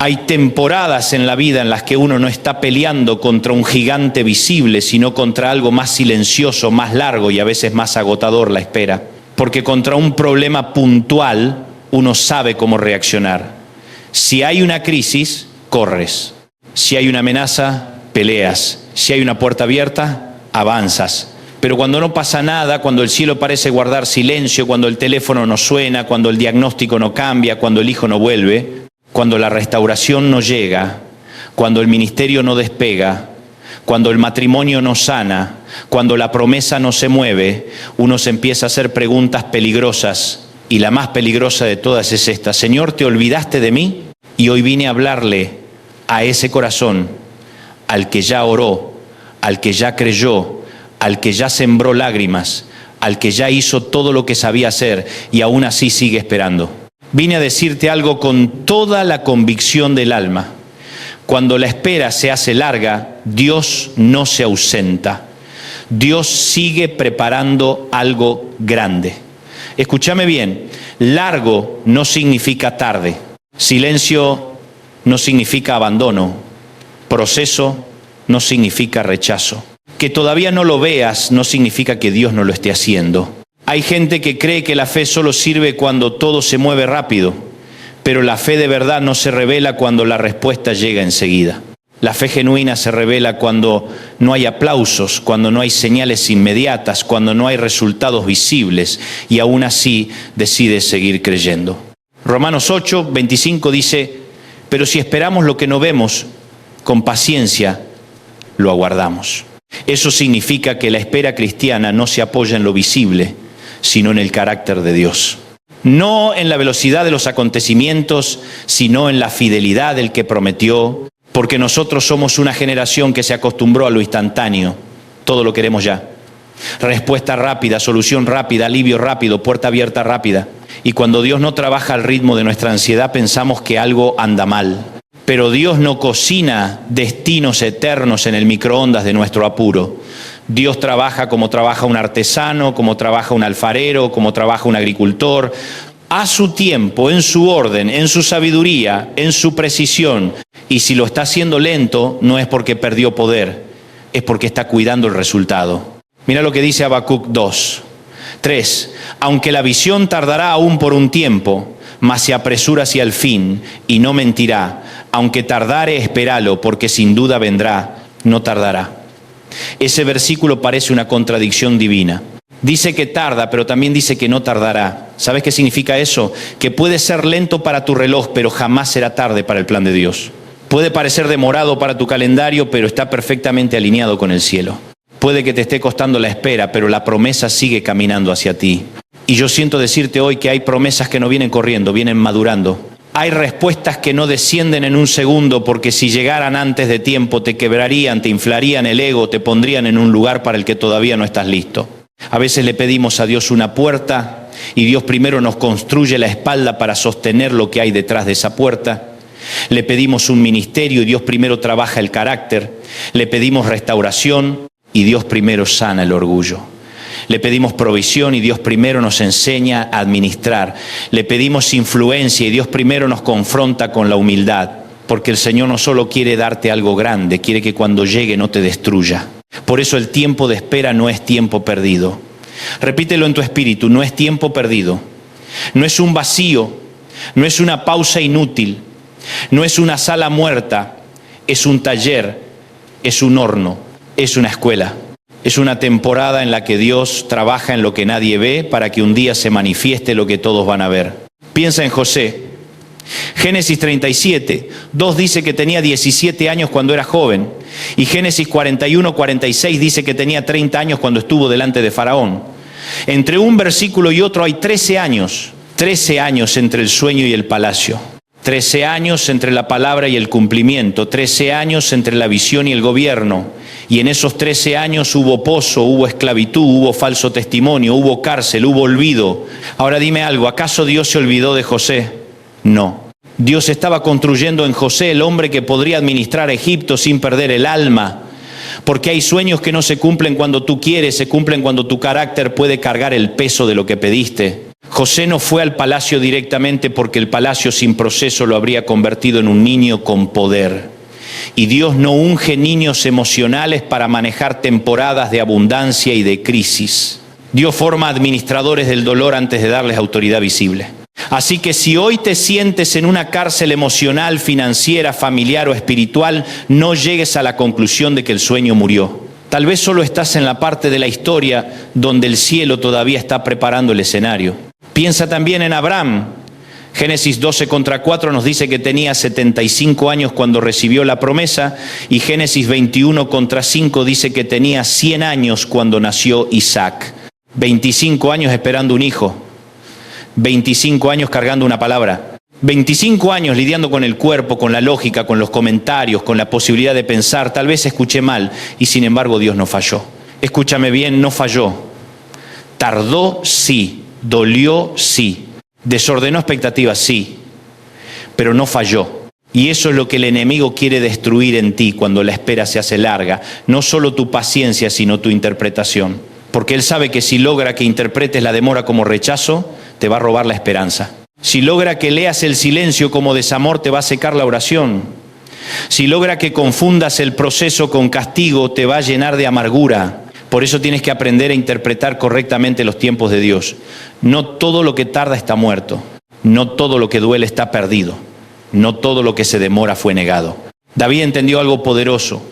Hay temporadas en la vida en las que uno no está peleando contra un gigante visible, sino contra algo más silencioso, más largo y a veces más agotador la espera. Porque contra un problema puntual uno sabe cómo reaccionar. Si hay una crisis, corres. Si hay una amenaza, peleas. Si hay una puerta abierta, avanzas. Pero cuando no pasa nada, cuando el cielo parece guardar silencio, cuando el teléfono no suena, cuando el diagnóstico no cambia, cuando el hijo no vuelve, cuando la restauración no llega, cuando el ministerio no despega, cuando el matrimonio no sana, cuando la promesa no se mueve, uno se empieza a hacer preguntas peligrosas. Y la más peligrosa de todas es esta: Señor, ¿te olvidaste de mí? Y hoy vine a hablarle a ese corazón, al que ya oró, al que ya creyó, al que ya sembró lágrimas, al que ya hizo todo lo que sabía hacer y aún así sigue esperando. Vine a decirte algo con toda la convicción del alma. Cuando la espera se hace larga, Dios no se ausenta. Dios sigue preparando algo grande. Escúchame bien, largo no significa tarde. Silencio no significa abandono. Proceso no significa rechazo. Que todavía no lo veas no significa que Dios no lo esté haciendo. Hay gente que cree que la fe solo sirve cuando todo se mueve rápido, pero la fe de verdad no se revela cuando la respuesta llega enseguida. La fe genuina se revela cuando no hay aplausos, cuando no hay señales inmediatas, cuando no hay resultados visibles, y aún así decides seguir creyendo. Romanos 8, 25 dice: pero si esperamos lo que no vemos, con paciencia lo aguardamos. Eso significa que la espera cristiana no se apoya en lo visible, sino en el carácter de Dios. No en la velocidad de los acontecimientos, sino en la fidelidad del que prometió, porque nosotros somos una generación que se acostumbró a lo instantáneo. Todo lo queremos ya. Respuesta rápida, solución rápida, alivio rápido, puerta abierta rápida. Y cuando Dios no trabaja al ritmo de nuestra ansiedad, pensamos que algo anda mal. Pero Dios no cocina destinos eternos en el microondas de nuestro apuro. Dios trabaja como trabaja un artesano, como trabaja un alfarero, como trabaja un agricultor, a su tiempo, en su orden, en su sabiduría, en su precisión. Y si lo está haciendo lento, no es porque perdió poder, es porque está cuidando el resultado. Mira lo que dice Habacuc 2, 3. Aunque la visión tardará aún por un tiempo, mas se apresura hacia el fin y no mentirá. Aunque tardare, espéralo, porque sin duda vendrá, no tardará. Ese versículo parece una contradicción divina. Dice que tarda, pero también dice que no tardará. ¿Sabes qué significa eso? Que puede ser lento para tu reloj, pero jamás será tarde para el plan de Dios. Puede parecer demorado para tu calendario, pero está perfectamente alineado con el cielo. Puede que te esté costando la espera, pero la promesa sigue caminando hacia ti. Y yo siento decirte hoy que hay promesas que no vienen corriendo, vienen madurando. Hay respuestas que no descienden en un segundo, porque si llegaran antes de tiempo te quebrarían, te inflarían el ego, te pondrían en un lugar para el que todavía no estás listo. A veces le pedimos a Dios una puerta y Dios primero nos construye la espalda para sostener lo que hay detrás de esa puerta. Le pedimos un ministerio y Dios primero trabaja el carácter. Le pedimos restauración y Dios primero sana el orgullo. Le pedimos provisión y Dios primero nos enseña a administrar. Le pedimos influencia y Dios primero nos confronta con la humildad. Porque el Señor no solo quiere darte algo grande, quiere que cuando llegue no te destruya. Por eso el tiempo de espera no es tiempo perdido. Repítelo en tu espíritu: no es tiempo perdido. No es un vacío, no es una pausa inútil, no es una sala muerta, es un taller, es un horno, es una escuela. Es una temporada en la que Dios trabaja en lo que nadie ve para que un día se manifieste lo que todos van a ver. Piensa en José. Génesis 37, 2 dice que tenía 17 años cuando era joven. Y Génesis 41, 46 dice que tenía 30 años cuando estuvo delante de Faraón. Entre un versículo y otro hay 13 años. 13 años entre el sueño y el palacio. 13 años entre la palabra y el cumplimiento. 13 años entre la visión y el gobierno. Y en esos 13 años hubo pozo, hubo esclavitud, hubo falso testimonio, hubo cárcel, hubo olvido. Ahora dime algo, ¿acaso Dios se olvidó de José? No. Dios estaba construyendo en José el hombre que podría administrar Egipto sin perder el alma. Porque hay sueños que no se cumplen cuando tú quieres, se cumplen cuando tu carácter puede cargar el peso de lo que pediste. José no fue al palacio directamente porque el palacio sin proceso lo habría convertido en un niño con poder. Y Dios no unge niños emocionales para manejar temporadas de abundancia y de crisis. Dios forma administradores del dolor antes de darles autoridad visible. Así que si hoy te sientes en una cárcel emocional, financiera, familiar o espiritual, no llegues a la conclusión de que el sueño murió. Tal vez solo estás en la parte de la historia donde el cielo todavía está preparando el escenario. Piensa también en Abraham. Génesis 12:4 nos dice que tenía 75 años cuando recibió la promesa, y Génesis 21:5 dice que tenía 100 años cuando nació Isaac. 25 años esperando un hijo, 25 años cargando una palabra, 25 años lidiando con el cuerpo, con la lógica, con los comentarios, con la posibilidad de pensar. Tal vez escuché mal y sin embargo Dios no falló. Escúchame bien, no falló. Tardó, sí. Dolió, sí. Desordenó expectativas, sí. Pero no falló. Y eso es lo que el enemigo quiere destruir en ti cuando la espera se hace larga. No solo tu paciencia, sino tu interpretación. Porque él sabe que si logra que interpretes la demora como rechazo, te va a robar la esperanza. Si logra que leas el silencio como desamor, te va a secar la oración. Si logra que confundas el proceso con castigo, te va a llenar de amargura. Por eso tienes que aprender a interpretar correctamente los tiempos de Dios. No todo lo que tarda está muerto. No todo lo que duele está perdido. No todo lo que se demora fue negado. David entendió algo poderoso.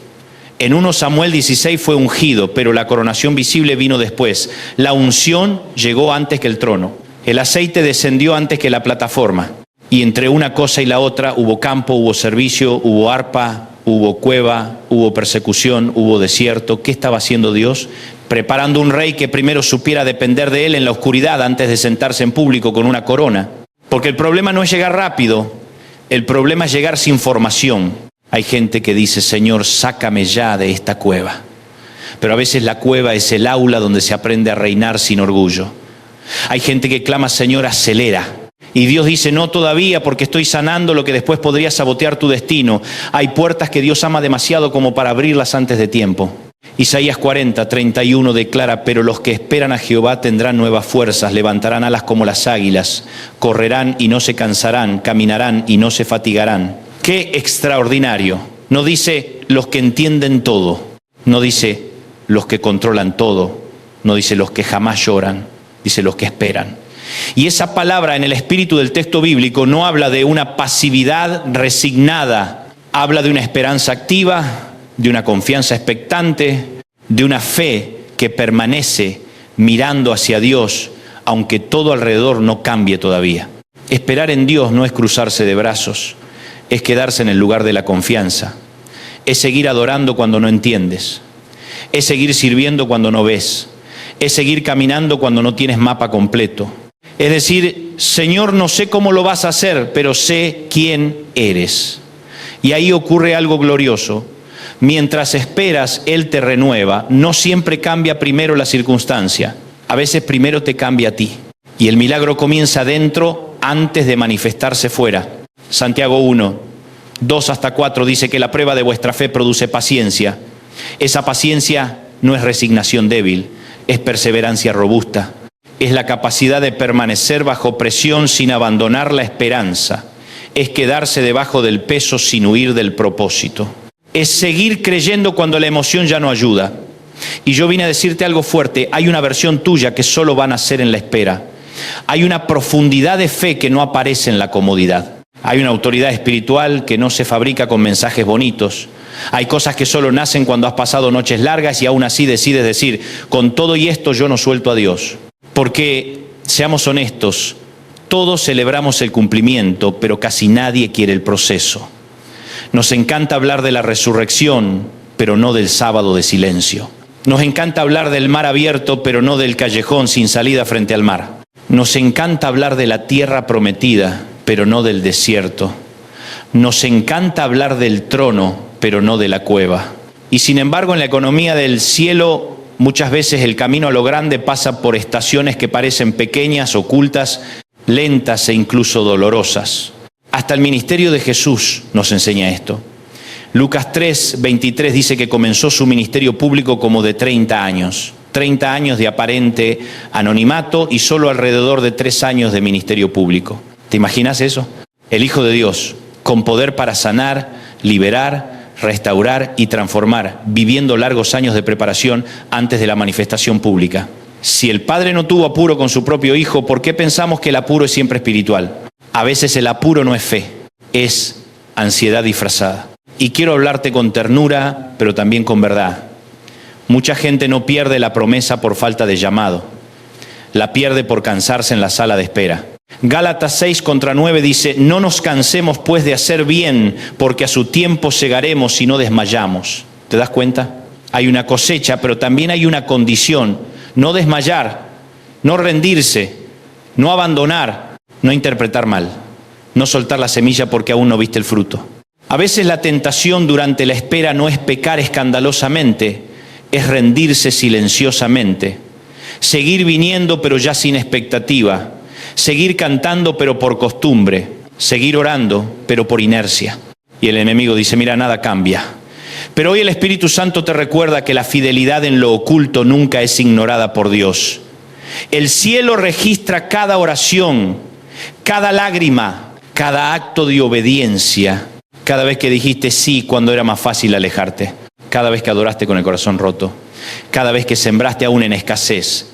En 1 Samuel 16 fue ungido, pero la coronación visible vino después. La unción llegó antes que el trono. El aceite descendió antes que la plataforma. Y entre una cosa y la otra hubo campo, hubo servicio, hubo arpa, hubo cueva, hubo persecución, hubo desierto. ¿Qué estaba haciendo Dios? Preparando un rey que primero supiera depender de él en la oscuridad antes de sentarse en público con una corona. Porque el problema no es llegar rápido, el problema es llegar sin formación. Hay gente que dice, Señor, sácame ya de esta cueva. Pero a veces la cueva es el aula donde se aprende a reinar sin orgullo. Hay gente que clama, Señor, acelera. Y Dios dice, no todavía, porque estoy sanando lo que después podría sabotear tu destino. Hay puertas que Dios ama demasiado como para abrirlas antes de tiempo. Isaías 40:31 declara, pero los que esperan a Jehová tendrán nuevas fuerzas, levantarán alas como las águilas, correrán y no se cansarán, caminarán y no se fatigarán. ¡Qué extraordinario! No dice los que entienden todo, no dice los que controlan todo, no dice los que jamás lloran, dice los que esperan. Y esa palabra en el espíritu del texto bíblico no habla de una pasividad resignada, habla de una esperanza activa, de una confianza expectante, de una fe que permanece mirando hacia Dios, aunque todo alrededor no cambie todavía. Esperar en Dios no es cruzarse de brazos, es quedarse en el lugar de la confianza, es seguir adorando cuando no entiendes, es seguir sirviendo cuando no ves, es seguir caminando cuando no tienes mapa completo. Es decir, Señor, no sé cómo lo vas a hacer, pero sé quién eres. Y ahí ocurre algo glorioso. Mientras esperas, Él te renueva. No siempre cambia primero la circunstancia. A veces primero te cambia a ti. Y el milagro comienza dentro antes de manifestarse fuera. Santiago 1:2-4 dice que la prueba de vuestra fe produce paciencia. Esa paciencia no es resignación débil, es perseverancia robusta. Es la capacidad de permanecer bajo presión sin abandonar la esperanza. Es quedarse debajo del peso sin huir del propósito. Es seguir creyendo cuando la emoción ya no ayuda. Y yo vine a decirte algo fuerte. Hay una versión tuya que solo va a nacer en la espera. Hay una profundidad de fe que no aparece en la comodidad. Hay una autoridad espiritual que no se fabrica con mensajes bonitos. Hay cosas que solo nacen cuando has pasado noches largas y aún así decides decir, con todo y esto yo no suelto a Dios. Porque, seamos honestos, todos celebramos el cumplimiento, pero casi nadie quiere el proceso. Nos encanta hablar de la resurrección, pero no del sábado de silencio. Nos encanta hablar del mar abierto, pero no del callejón sin salida frente al mar. Nos encanta hablar de la tierra prometida, pero no del desierto. Nos encanta hablar del trono, pero no de la cueva. Y sin embargo, en la economía del cielo, muchas veces el camino a lo grande pasa por estaciones que parecen pequeñas, ocultas, lentas e incluso dolorosas. Hasta el ministerio de Jesús nos enseña esto. Lucas 3:23 dice que comenzó su ministerio público como de 30 años. 30 años de aparente anonimato y solo alrededor de 3 años de ministerio público. ¿Te imaginas eso? El Hijo de Dios, con poder para sanar, liberar, restaurar y transformar, viviendo largos años de preparación antes de la manifestación pública. Si el Padre no tuvo apuro con su propio Hijo, ¿por qué pensamos que el apuro es siempre espiritual? A veces el apuro no es fe, es ansiedad disfrazada. Y quiero hablarte con ternura, pero también con verdad. Mucha gente no pierde la promesa por falta de llamado. La pierde por cansarse en la sala de espera. Gálatas 6:9 dice, no nos cansemos pues de hacer bien, porque a su tiempo segaremos si no desmayamos. ¿Te das cuenta? Hay una cosecha, pero también hay una condición. No desmayar, no rendirse, no abandonar, no interpretar mal, no soltar la semilla porque aún no viste el fruto. A veces la tentación durante la espera no es pecar escandalosamente, es rendirse silenciosamente, seguir viniendo pero ya sin expectativa, seguir cantando pero por costumbre, seguir orando pero por inercia. Y el enemigo dice, mira, nada cambia. Pero hoy el Espíritu Santo te recuerda que la fidelidad en lo oculto nunca es ignorada por Dios. El cielo registra cada oración, cada lágrima, cada acto de obediencia, cada vez que dijiste sí cuando era más fácil alejarte. Cada vez que adoraste con el corazón roto, cada vez que sembraste aún en escasez,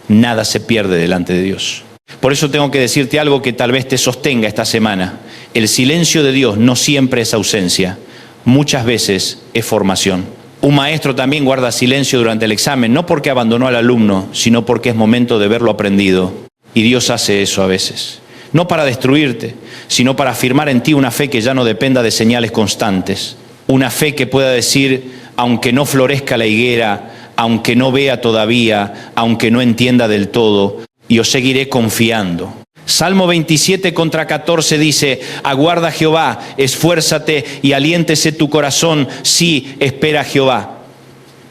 nada se pierde delante de Dios. Por eso tengo que decirte algo que tal vez te sostenga esta semana. El silencio de Dios no siempre es ausencia, muchas veces es formación. Un maestro también guarda silencio durante el examen, no porque abandonó al alumno, sino porque es momento de verlo aprendido. Y Dios hace eso a veces. No para destruirte, sino para afirmar en ti una fe que ya no dependa de señales constantes. Una fe que pueda decir, aunque no florezca la higuera, aunque no vea todavía, aunque no entienda del todo, yo seguiré confiando. Salmo 27:14 dice, aguarda a Jehová, esfuérzate y aliéntese tu corazón, sí, espera a Jehová.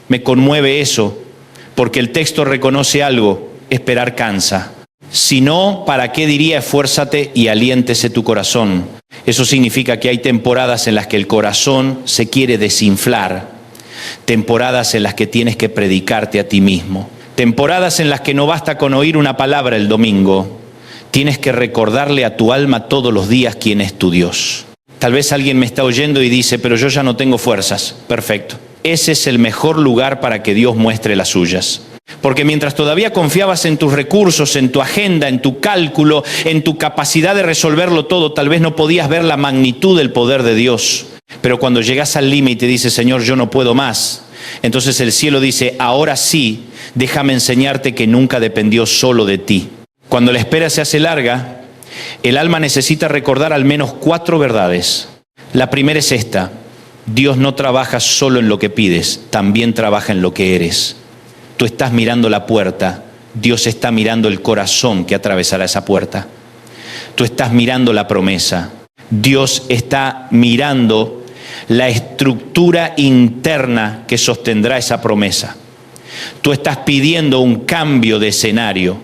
Me conmueve eso, porque el texto reconoce algo, esperar cansa. Si no, ¿para qué diría esfuérzate y aliéntese tu corazón? Eso significa que hay temporadas en las que el corazón se quiere desinflar, temporadas en las que tienes que predicarte a ti mismo, temporadas en las que no basta con oír una palabra el domingo, tienes que recordarle a tu alma todos los días quién es tu Dios. Tal vez alguien me está oyendo y dice, pero yo ya no tengo fuerzas. Perfecto. Ese es el mejor lugar para que Dios muestre las suyas. Porque mientras todavía confiabas en tus recursos, en tu agenda, en tu cálculo, en tu capacidad de resolverlo todo, tal vez no podías ver la magnitud del poder de Dios. Pero cuando llegas al límite y dices, Señor, yo no puedo más, entonces el cielo dice, ahora sí, déjame enseñarte que nunca dependió solo de ti. Cuando la espera se hace larga, el alma necesita recordar al menos 4 verdades. La primera es esta: Dios no trabaja solo en lo que pides, también trabaja en lo que eres. Tú estás mirando la puerta, Dios está mirando el corazón que atravesará esa puerta. Tú estás mirando la promesa, Dios está mirando la estructura interna que sostendrá esa promesa. Tú estás pidiendo un cambio de escenario.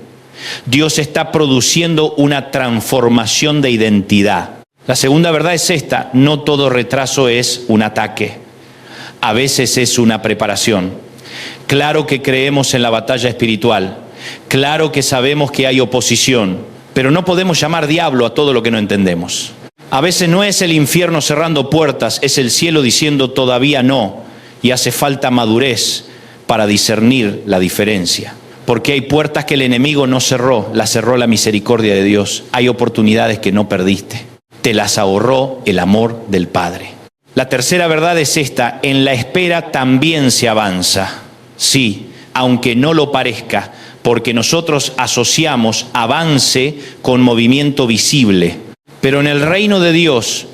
Dios está produciendo una transformación de identidad. La segunda verdad es esta: no todo retraso es un ataque. A veces es una preparación. Claro que creemos en la batalla espiritual. Claro que sabemos que hay oposición. Pero no podemos llamar diablo a todo lo que no entendemos. A veces no es el infierno cerrando puertas, es el cielo diciendo todavía no. Y hace falta madurez para discernir la diferencia. Porque hay puertas que el enemigo no cerró, las cerró la misericordia de Dios. Hay oportunidades que no perdiste. Te las ahorró el amor del Padre. La tercera verdad es esta: en la espera también se avanza. Sí, aunque no lo parezca, porque nosotros asociamos avance con movimiento visible. Pero en el reino de Dios,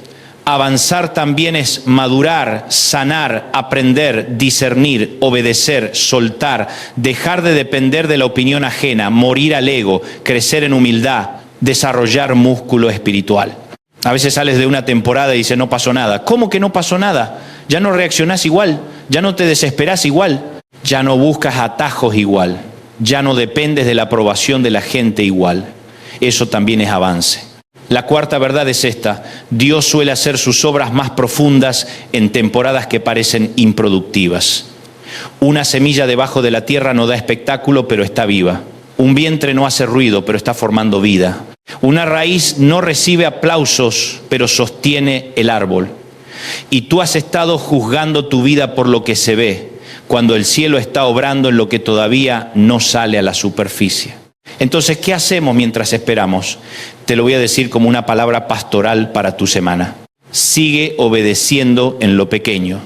avanzar también es madurar, sanar, aprender, discernir, obedecer, soltar, dejar de depender de la opinión ajena, morir al ego, crecer en humildad, desarrollar músculo espiritual. A veces sales de una temporada y dices, no pasó nada. ¿Cómo que no pasó nada? Ya no reaccionás igual, ya no te desesperás igual, ya no buscas atajos igual, ya no dependes de la aprobación de la gente igual. Eso también es avance. La cuarta verdad es esta: Dios suele hacer sus obras más profundas en temporadas que parecen improductivas. Una semilla debajo de la tierra no da espectáculo, pero está viva. Un vientre no hace ruido, pero está formando vida. Una raíz no recibe aplausos, pero sostiene el árbol. Y tú has estado juzgando tu vida por lo que se ve, cuando el cielo está obrando en lo que todavía no sale a la superficie. Entonces, ¿qué hacemos mientras esperamos? Te lo voy a decir como una palabra pastoral para tu semana. Sigue obedeciendo en lo pequeño.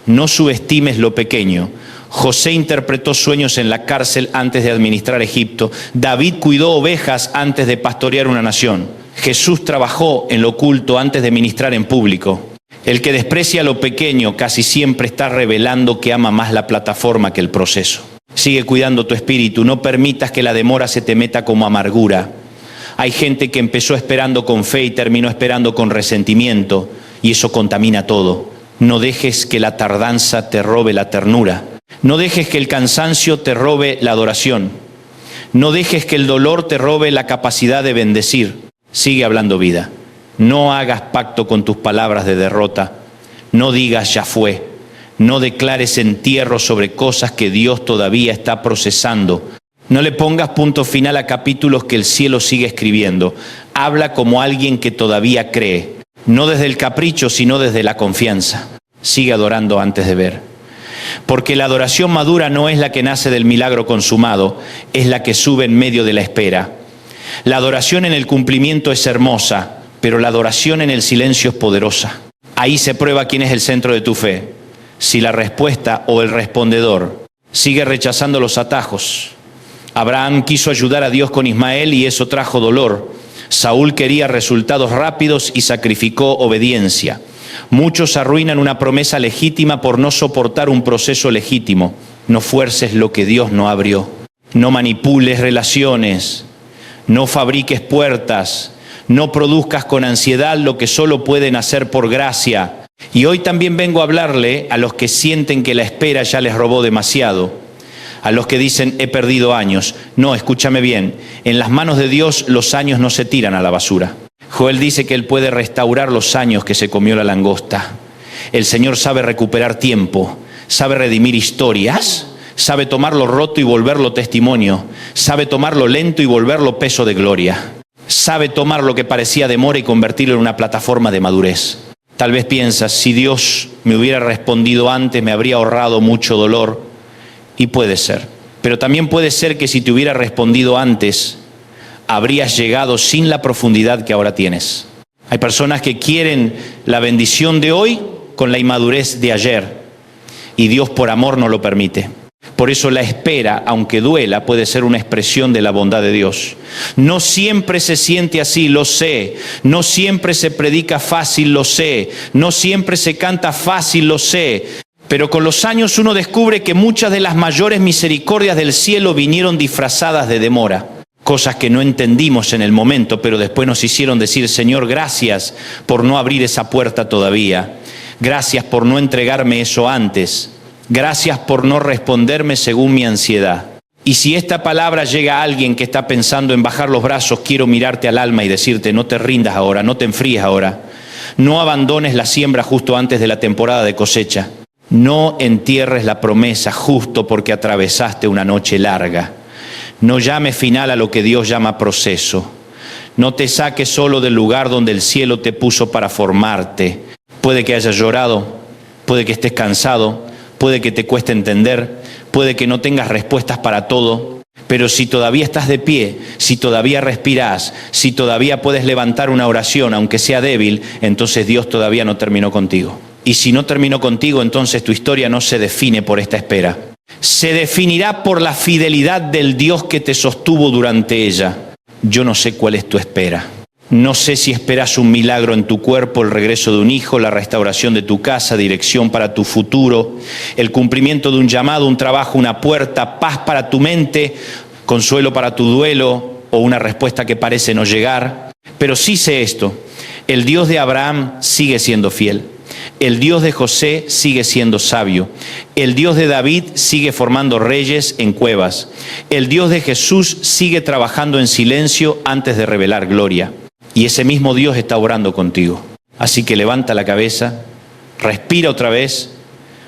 No subestimes lo pequeño. José interpretó sueños en la cárcel antes de administrar Egipto. David cuidó ovejas antes de pastorear una nación. Jesús trabajó en lo oculto antes de ministrar en público. El que desprecia lo pequeño casi siempre está revelando que ama más la plataforma que el proceso. Sigue cuidando tu espíritu. No permitas que la demora se te meta como amargura. Hay gente que empezó esperando con fe y terminó esperando con resentimiento, y eso contamina todo. No dejes que la tardanza te robe la ternura. No dejes que el cansancio te robe la adoración. No dejes que el dolor te robe la capacidad de bendecir. Sigue hablando vida. No hagas pacto con tus palabras de derrota. No digas ya fue. No declares entierro sobre cosas que Dios todavía está procesando. No le pongas punto final a capítulos que el cielo sigue escribiendo. Habla como alguien que todavía cree. No desde el capricho, sino desde la confianza. Sigue adorando antes de ver. Porque la adoración madura no es la que nace del milagro consumado, es la que sube en medio de la espera. La adoración en el cumplimiento es hermosa, pero la adoración en el silencio es poderosa. Ahí se prueba quién es el centro de tu fe. Si la respuesta o el respondedor sigue rechazando los atajos. Abraham quiso ayudar a Dios con Ismael y eso trajo dolor. Saúl quería resultados rápidos y sacrificó obediencia. Muchos arruinan una promesa legítima por no soportar un proceso legítimo. No fuerces lo que Dios no abrió. No manipules relaciones. No fabriques puertas. No produzcas con ansiedad lo que solo pueden hacer por gracia. Y hoy también vengo a hablarle a los que sienten que la espera ya les robó demasiado. A los que dicen, he perdido años. No, escúchame bien. En las manos de Dios los años no se tiran a la basura. Joel dice que Él puede restaurar los años que se comió la langosta. El Señor sabe recuperar tiempo, sabe redimir historias, sabe tomar lo roto y volverlo testimonio, sabe tomar lo lento y volverlo peso de gloria, sabe tomar lo que parecía demora y convertirlo en una plataforma de madurez. Tal vez piensas, si Dios me hubiera respondido antes, me habría ahorrado mucho dolor. Y puede ser. Pero también puede ser que si te hubiera respondido antes, habrías llegado sin la profundidad que ahora tienes. Hay personas que quieren la bendición de hoy con la inmadurez de ayer. Y Dios por amor no lo permite. Por eso la espera, aunque duela, puede ser una expresión de la bondad de Dios. No siempre se siente así, lo sé. No siempre se predica fácil, lo sé. No siempre se canta fácil, lo sé. Pero con los años uno descubre que muchas de las mayores misericordias del cielo vinieron disfrazadas de demora. Cosas que no entendimos en el momento, pero después nos hicieron decir, Señor, gracias por no abrir esa puerta todavía. Gracias por no entregarme eso antes. Gracias por no responderme según mi ansiedad. Y si esta palabra llega a alguien que está pensando en bajar los brazos, quiero mirarte al alma y decirte, no te rindas ahora, no te enfríes ahora. No abandones la siembra justo antes de la temporada de cosecha. No entierres la promesa justo porque atravesaste una noche larga. No llames final a lo que Dios llama proceso. No te saques solo del lugar donde el cielo te puso para formarte. Puede que hayas llorado, puede que estés cansado, puede que te cueste entender, puede que no tengas respuestas para todo, pero si todavía estás de pie, si todavía respirás, si todavía puedes levantar una oración, aunque sea débil, entonces Dios todavía no terminó contigo. Y si no terminó contigo, entonces tu historia no se define por esta espera. Se definirá por la fidelidad del Dios que te sostuvo durante ella. Yo no sé cuál es tu espera. No sé si esperas un milagro en tu cuerpo, el regreso de un hijo, la restauración de tu casa, dirección para tu futuro, el cumplimiento de un llamado, un trabajo, una puerta, paz para tu mente, consuelo para tu duelo o una respuesta que parece no llegar. Pero sí sé esto, el Dios de Abraham sigue siendo fiel. El Dios de José sigue siendo sabio. El Dios de David sigue formando reyes en cuevas. El Dios de Jesús sigue trabajando en silencio antes de revelar gloria. Y ese mismo Dios está orando contigo. Así que levanta la cabeza, respira otra vez,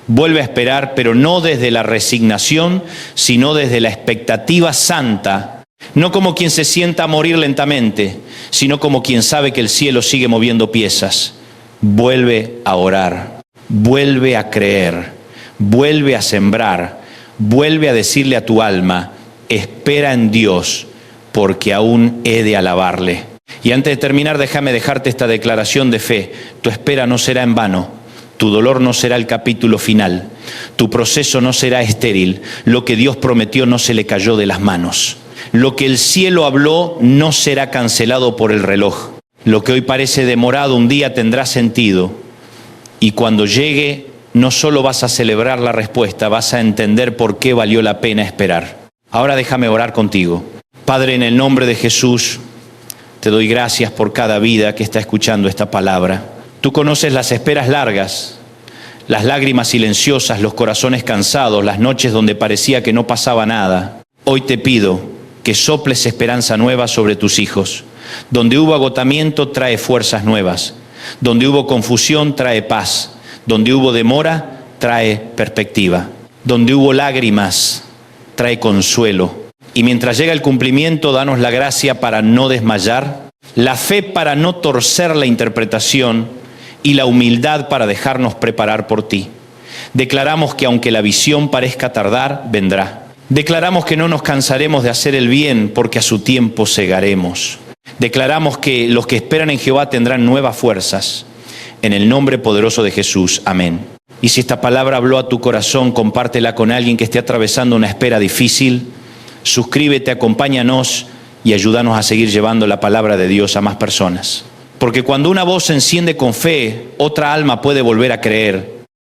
Vuelve a esperar, pero no desde la resignación, sino desde la expectativa santa. No como quien se sienta a morir lentamente, sino como quien sabe que el cielo sigue moviendo piezas. Vuelve a orar, vuelve a creer, vuelve a sembrar, vuelve a decirle a tu alma, espera en Dios, porque aún he de alabarle. Y antes de terminar, déjame dejarte esta declaración de fe. Tu espera no será en vano. Tu dolor no será el capítulo final. Tu proceso no será estéril. Lo que Dios prometió no se le cayó de las manos. Lo que el cielo habló no será cancelado por el reloj. Lo que hoy parece demorado un día tendrá sentido. Y cuando llegue, no solo vas a celebrar la respuesta, vas a entender por qué valió la pena esperar. Ahora déjame orar contigo. Padre, en el nombre de Jesús, te doy gracias por cada vida que está escuchando esta palabra. Tú conoces las esperas largas, las lágrimas silenciosas, los corazones cansados, las noches donde parecía que no pasaba nada. Hoy te pido que soples esperanza nueva sobre tus hijos. Donde hubo agotamiento, trae fuerzas nuevas. Donde hubo confusión, trae paz. Donde hubo demora, trae perspectiva. Donde hubo lágrimas, trae consuelo. Y mientras llega el cumplimiento, danos la gracia para no desmayar, la fe para no torcer la interpretación y la humildad para dejarnos preparar por ti. Declaramos que aunque la visión parezca tardar, vendrá. Declaramos que no nos cansaremos de hacer el bien, porque a su tiempo segaremos. Declaramos que los que esperan en Jehová tendrán nuevas fuerzas. En el nombre poderoso de Jesús. Amén. Y si esta palabra habló a tu corazón, compártela con alguien que esté atravesando una espera difícil. Suscríbete, acompáñanos y ayúdanos a seguir llevando la palabra de Dios a más personas. Porque cuando una voz se enciende con fe, otra alma puede volver a creer.